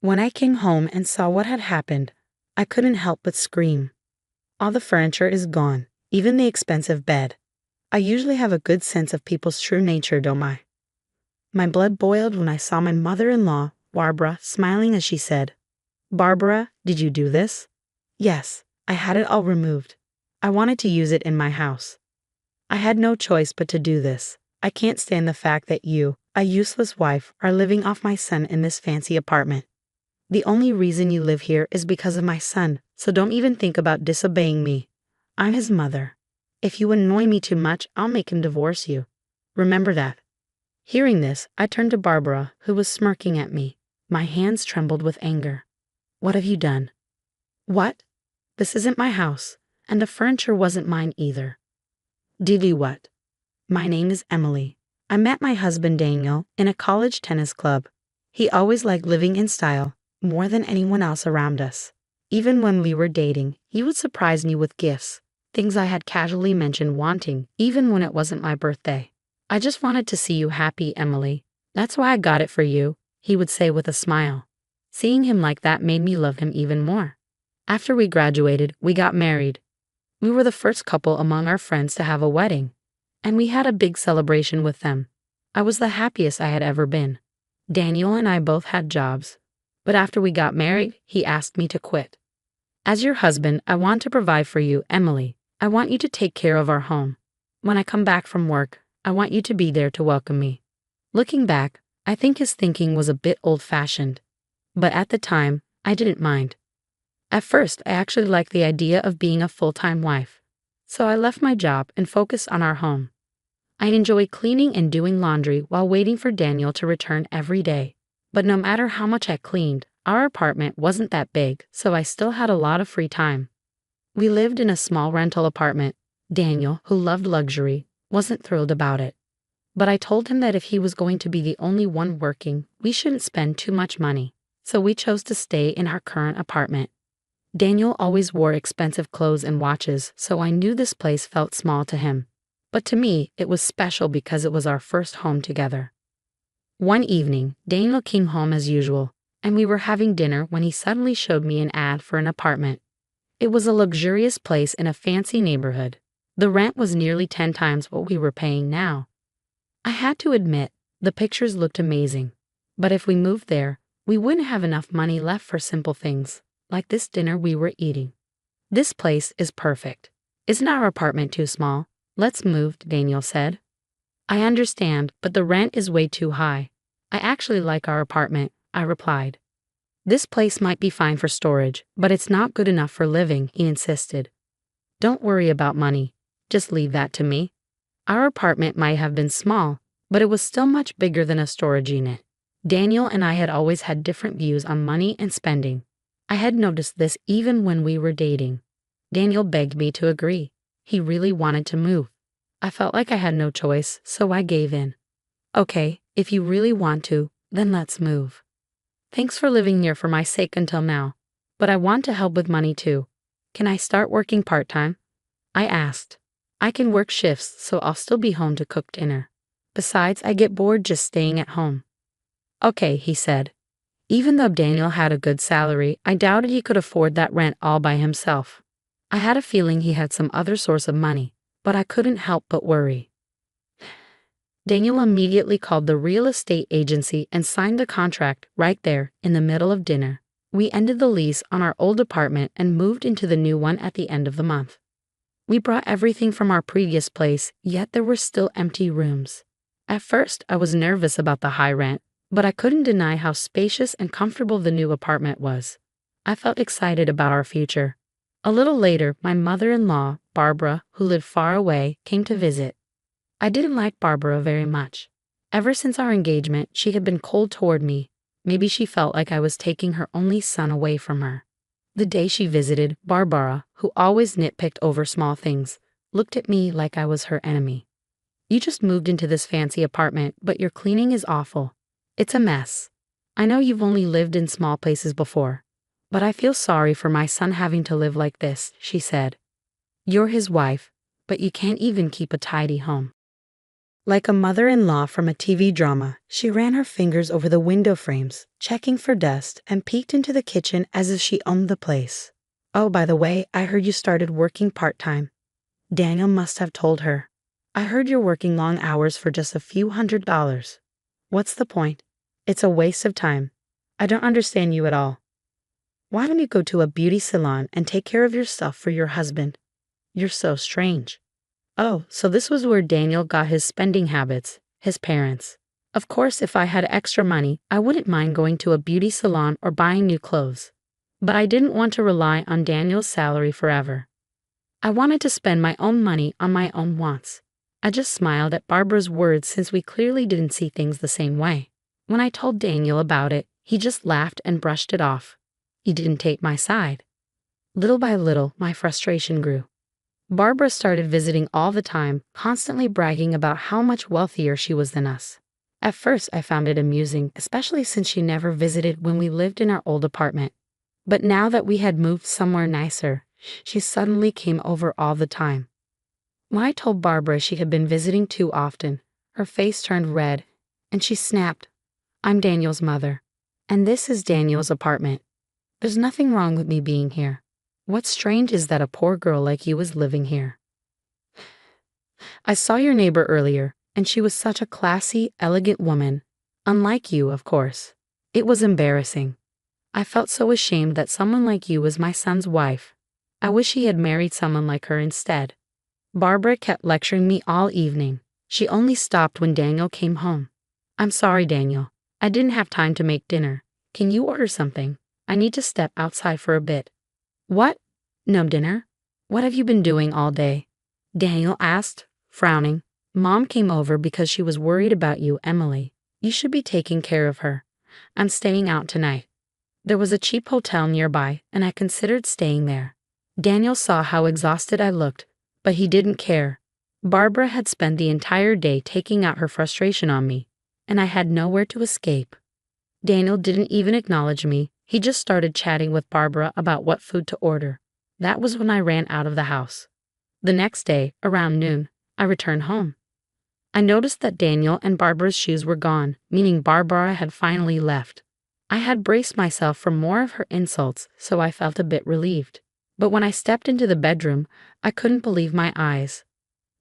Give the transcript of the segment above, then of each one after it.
When I came home and saw what had happened, I couldn't help but scream. All the furniture is gone, even the expensive bed. I usually have a good sense of people's true nature, don't I? My blood boiled when I saw my mother-in-law, Barbara, smiling as she said, "Barbara, did you do this?" "Yes, I had it all removed. I wanted to use it in my house. I had no choice but to do this. I can't stand the fact that you, a useless wife, are living off my son in this fancy apartment. The only reason you live here is because of my son, so don't even think about disobeying me. I'm his mother. If you annoy me too much, I'll make him divorce you. Remember that." Hearing this, I turned to Barbara, who was smirking at me. My hands trembled with anger. "What have you done?" "What? This isn't my house, and the furniture wasn't mine either." "Did you what?" "My name is Emily. I met my husband Daniel in a college tennis club. He always liked living in style, more than anyone else around us. Even when we were dating, he would surprise me with gifts, things I had casually mentioned wanting, even when it wasn't my birthday. "I just wanted to see you happy, Emily. That's why I got it for you," he would say with a smile. Seeing him like that made me love him even more. After we graduated, we got married. We were the first couple among our friends to have a wedding, and we had a big celebration with them. I was the happiest I had ever been. Daniel and I both had jobs, but after we got married, he asked me to quit. "As your husband, I want to provide for you, Emily. I want you to take care of our home. When I come back from work, I want you to be there to welcome me." Looking back, I think his thinking was a bit old-fashioned, but at the time, I didn't mind. At first, I actually liked the idea of being a full-time wife, so I left my job and focused on our home. I enjoyed cleaning and doing laundry while waiting for Daniel to return every day. But no matter how much I cleaned, our apartment wasn't that big, so I still had a lot of free time. We lived in a small rental apartment. Daniel, who loved luxury, wasn't thrilled about it. But I told him that if he was going to be the only one working, we shouldn't spend too much money, so we chose to stay in our current apartment. Daniel always wore expensive clothes and watches, so I knew this place felt small to him. But to me, it was special because it was our first home together. One evening, Daniel came home as usual, and we were having dinner when he suddenly showed me an ad for an apartment. It was a luxurious place in a fancy neighborhood. The rent was nearly 10 times what we were paying now. I had to admit, the pictures looked amazing. But if we moved there, we wouldn't have enough money left for simple things, like this dinner we were eating. "This place is perfect. Isn't our apartment too small? Let's move," Daniel said. "I understand, but the rent is way too high. I actually like our apartment," I replied. "This place might be fine for storage, but it's not good enough for living," he insisted. "Don't worry about money. Just leave that to me." Our apartment might have been small, but it was still much bigger than a storage unit. Daniel and I had always had different views on money and spending. I had noticed this even when we were dating. Daniel begged me to agree. He really wanted to move. I felt like I had no choice, so I gave in. "Okay, if you really want to, then let's move. Thanks for living here for my sake until now, but I want to help with money too. Can I start working part-time?" I asked. "I can work shifts, so I'll still be home to cook dinner. Besides, I get bored just staying at home." "Okay," he said. Even though Daniel had a good salary, I doubted he could afford that rent all by himself. I had a feeling he had some other source of money, but I couldn't help but worry. Daniel immediately called the real estate agency and signed the contract right there in the middle of dinner. We ended the lease on our old apartment and moved into the new one at the end of the month. We brought everything from our previous place, yet there were still empty rooms. At first, I was nervous about the high rent, but I couldn't deny how spacious and comfortable the new apartment was. I felt excited about our future. A little later, my mother-in-law, Barbara, who lived far away, came to visit. I didn't like Barbara very much. Ever since our engagement, she had been cold toward me. Maybe she felt like I was taking her only son away from her. The day she visited, Barbara, who always nitpicked over small things, looked at me like I was her enemy. "You just moved into this fancy apartment, but your cleaning is awful. It's a mess. I know you've only lived in small places before, but I feel sorry for my son having to live like this," she said. "You're his wife, but you can't even keep a tidy home." Like a mother-in-law from a TV drama, she ran her fingers over the window frames, checking for dust, and peeked into the kitchen as if she owned the place. "Oh, by the way, I heard you started working part-time." Daniel must have told her. "I heard you're working long hours for just a few $100s. What's the point? It's a waste of time. I don't understand you at all. Why don't you go to a beauty salon and take care of yourself for your husband? You're so strange." Oh, so this was where Daniel got his spending habits, his parents. Of course, if I had extra money, I wouldn't mind going to a beauty salon or buying new clothes. But I didn't want to rely on Daniel's salary forever. I wanted to spend my own money on my own wants. I just smiled at Barbara's words since we clearly didn't see things the same way. When I told Daniel about it, he just laughed and brushed it off. He didn't take my side. Little by little, my frustration grew. Barbara started visiting all the time, constantly bragging about how much wealthier she was than us. At first, I found it amusing, especially since she never visited when we lived in our old apartment. But now that we had moved somewhere nicer, she suddenly came over all the time. When I told Barbara she had been visiting too often, her face turned red, and she snapped, "I'm Daniel's mother, and this is Daniel's apartment. There's nothing wrong with me being here. What's strange is that a poor girl like you is living here. I saw your neighbor earlier, and she was such a classy, elegant woman. Unlike you, of course. It was embarrassing. I felt so ashamed that someone like you was my son's wife. I wish he had married someone like her instead." Barbara kept lecturing me all evening. She only stopped when Daniel came home. "I'm sorry, Daniel. I didn't have time to make dinner. Can you order something? I need to step outside for a bit." "What? No dinner? What have you been doing all day?" Daniel asked, frowning. "Mom came over because she was worried about you, Emily. You should be taking care of her. I'm staying out tonight." There was a cheap hotel nearby, and I considered staying there. Daniel saw how exhausted I looked, but he didn't care. Barbara had spent the entire day taking out her frustration on me, and I had nowhere to escape. Daniel didn't even acknowledge me. He just started chatting with Barbara about what food to order. That was when I ran out of the house. The next day, around noon, I returned home. I noticed that Daniel and Barbara's shoes were gone, meaning Barbara had finally left. I had braced myself for more of her insults, so I felt a bit relieved. But when I stepped into the bedroom, I couldn't believe my eyes.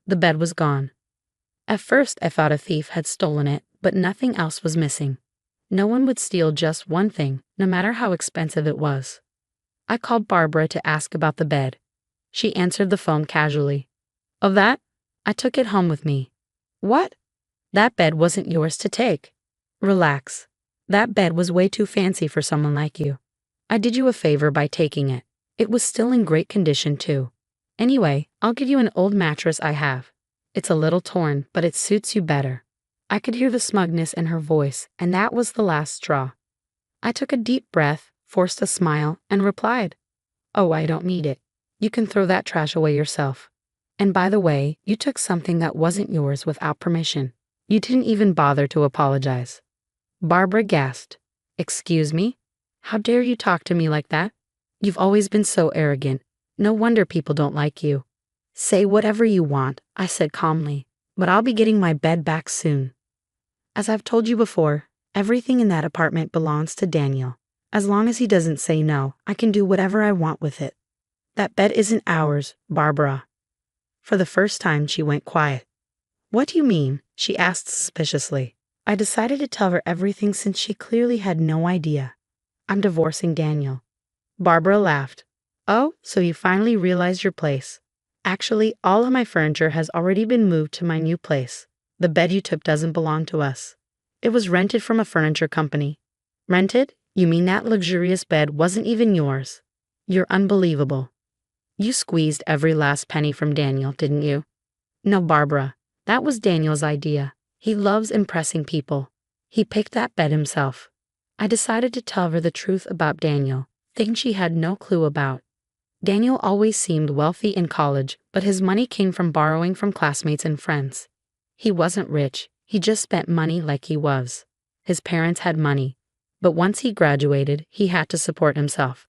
The bed was gone. At first, I thought a thief had stolen it, but nothing else was missing. No one would steal just one thing, no matter how expensive it was. I called Barbara to ask about the bed. She answered the phone casually. "Of that? I took it home with me." "What? That bed wasn't yours to take." "Relax. That bed was way too fancy for someone like you. I did you a favor by taking it. It was still in great condition, too. Anyway, I'll give you an old mattress I have. It's a little torn, but it suits you better." I could hear the smugness in her voice, and that was the last straw. I took a deep breath, forced a smile, and replied, "Oh, I don't need it. You can throw that trash away yourself. And by the way, you took something that wasn't yours without permission. You didn't even bother to apologize." Barbara gasped. "Excuse me? How dare you talk to me like that? You've always been so arrogant. No wonder people don't like you." "Say whatever you want," I said calmly, "but I'll be getting my bed back soon. As I've told you before, everything in that apartment belongs to Daniel. As long as he doesn't say no, I can do whatever I want with it." "That bed isn't ours, Barbara." For the first time, she went quiet. "What do you mean?" she asked suspiciously. I decided to tell her everything since she clearly had no idea. "I'm divorcing Daniel." Barbara laughed. "Oh, so you finally realized your place. Actually, all of my furniture has already been moved to my new place. The bed you took doesn't belong to us. It was rented from a furniture company." "Rented? You mean that luxurious bed wasn't even yours? You're unbelievable. You squeezed every last penny from Daniel, didn't you?" "No, Barbara. That was Daniel's idea. He loves impressing people. He picked that bed himself." I decided to tell her the truth about Daniel, things she had no clue about. Daniel always seemed wealthy in college, but his money came from borrowing from classmates and friends. He wasn't rich, he just spent money like he was. His parents had money, but once he graduated, he had to support himself.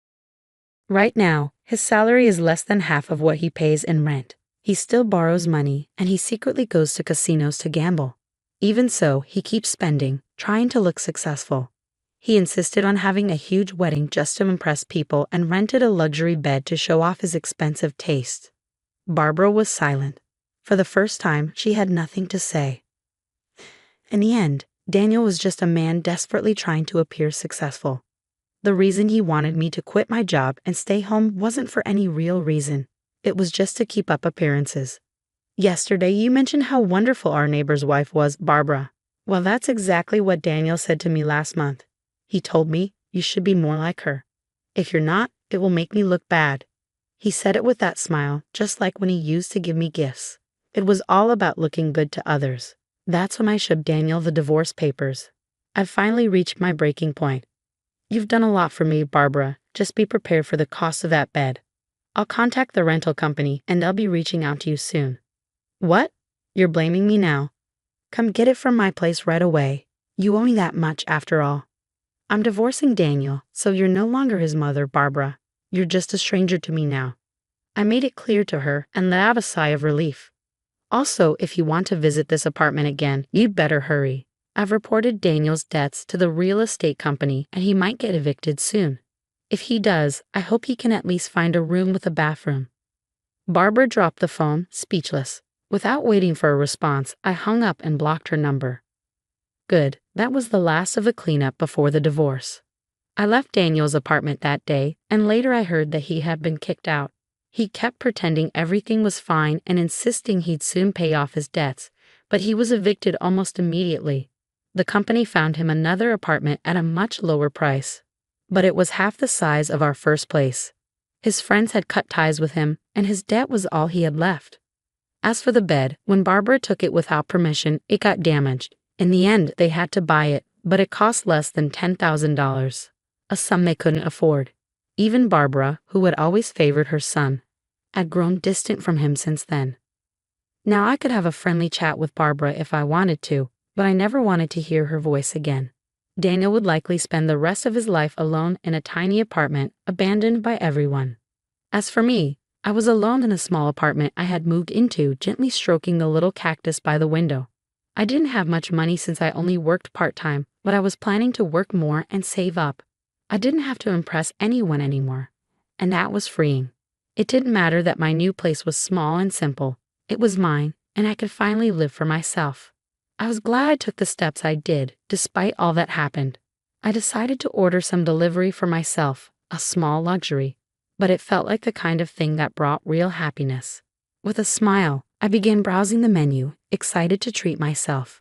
Right now, his salary is less than half of what he pays in rent. He still borrows money, and he secretly goes to casinos to gamble. Even so, he keeps spending, trying to look successful. He insisted on having a huge wedding just to impress people and rented a luxury bed to show off his expensive taste. Barbara was silent. For the first time, she had nothing to say. In the end, Daniel was just a man desperately trying to appear successful. The reason he wanted me to quit my job and stay home wasn't for any real reason. It was just to keep up appearances. Yesterday, you mentioned how wonderful our neighbor's wife was, Barbara. Well, that's exactly what Daniel said to me last month. He told me, you should be more like her. If you're not, it will make me look bad. He said it with that smile, just like when he used to give me gifts. It was all about looking good to others. That's when I showed Daniel the divorce papers. I've finally reached my breaking point. You've done a lot for me, Barbara. Just be prepared for the cost of that bed. I'll contact the rental company, and I'll be reaching out to you soon. What? You're blaming me now? Come get it from my place right away. You owe me that much, after all. I'm divorcing Daniel, so you're no longer his mother, Barbara. You're just a stranger to me now. I made it clear to her and let out a sigh of relief. Also, if you want to visit this apartment again, you'd better hurry. I've reported Daniel's debts to the real estate company and he might get evicted soon. If he does, I hope he can at least find a room with a bathroom. Barbara dropped the phone, speechless. Without waiting for a response, I hung up and blocked her number. Good, that was the last of the cleanup before the divorce. I left Daniel's apartment that day, and later I heard that he had been kicked out. He kept pretending everything was fine and insisting he'd soon pay off his debts, but he was evicted almost immediately. The company found him another apartment at a much lower price, but it was half the size of our first place. His friends had cut ties with him, and his debt was all he had left. As for the bed, when Barbara took it without permission, it got damaged. In the end, they had to buy it, but it cost less than $10,000, a sum they couldn't afford. Even Barbara, who had always favored her son, had grown distant from him since then. Now I could have a friendly chat with Barbara if I wanted to, but I never wanted to hear her voice again. Daniel would likely spend the rest of his life alone in a tiny apartment, abandoned by everyone. As for me, I was alone in a small apartment I had moved into, gently stroking the little cactus by the window. I didn't have much money since I only worked part-time, but I was planning to work more and save up. I didn't have to impress anyone anymore, and that was freeing. It didn't matter that my new place was small and simple. It was mine, and I could finally live for myself. I was glad I took the steps I did, despite all that happened. I decided to order some delivery for myself, a small luxury, but it felt like the kind of thing that brought real happiness. With a smile, I began browsing the menu, excited to treat myself.